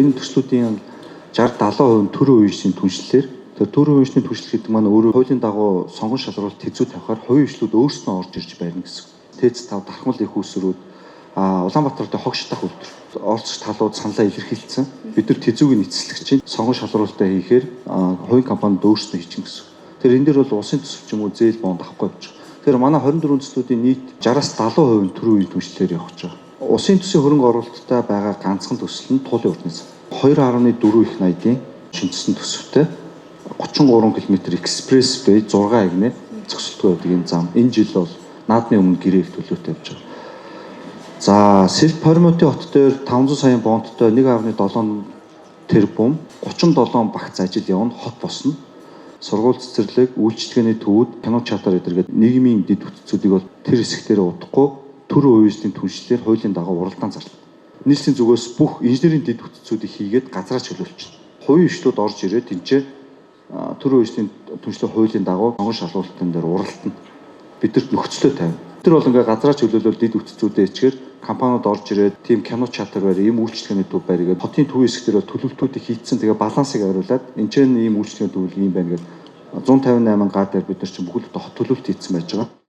энэ төслүүдийн 60-70% төрийн үеийн түншлэлээр тэр төрийн үеийн түншлэл гэдэг маань өөрөө хуулийн дагуу сонгон шалруулалт хэзүү тавихаар хувийн ишлүүд өөрснөө орж ирж байна гэсэн. ТЭЦ 5 дархмал их усрүүд Улаанбаатарт хогш дах үйлдвэр оролцогч талууд саналаа илэрхийлсэн. Бид нар тэзүүгийн эцэслэгчийн сонгон шалруулалтаа хийхээр хувийн компанид өөрснөө хийчихнэ гэсэн. Тэр энэ дээр бол улсын төсөв ч юм уу зээл бонд авахгүй явж байгаа. Тэр манай 24 төслүүдийн нийт 60-70% төрийн үеийн түншлэлээр явж байгаа. Улсын төсвийн хөрөнгө оруулалттай байгаа ганцхан төсөл нь туулын урднаас 2.4 их найдын шинжилсэн төсөвтэй 33 км экспрессвей 6 агны зогсолтгүй байдаг энэ зам. Энэ жил бол наадмын өмнө гэрээг төлөвлөлт тавьж байгаа. За, Сэлб Пормотын хот дээр 500 саяын бондтой 1.7 тэрбум 37 багц ажил явна, хот босно. Сургууль цэцэрлэг, үйлчлэгээний төвүүд, кино чатар эдэргээд нийгмийн дэд бүтцүүдийг бол тэр хэсгээр удахгүй төрийн үеийн түншлэлээр хуулийн дагуу уралдаан зарлана. Нийслэлийн зүгээс бүх инженерийн дэд бүтцүүдийг хийгээд газраа чөлөөлчихнэ. Хувийн ишлүүд орж ирээд тэнцээ төрийн үеийн түншлэлийн хуулийн дагуу сонгон шалралтын дээр уралдана. Бидэрт нөхцөлөө тавина. Тэр бол ингээ газраа чөлөөлөл дэд бүтцүүдээ ичгээр компаниуд орж ирээд тийм кино чатар байр, ийм үйлчлэгээний төв байр гэдэг хотын төвийн хэсгээр төлөвлөлтүүдийг хийцэн тэгээ балансыг хариулаад энэ ч ийм үйлчлэгээний төв ийм байна гэдэг 158 га дээр бид нар чинь бүгд хот төлөвлөлт хийсэн байж байгаа.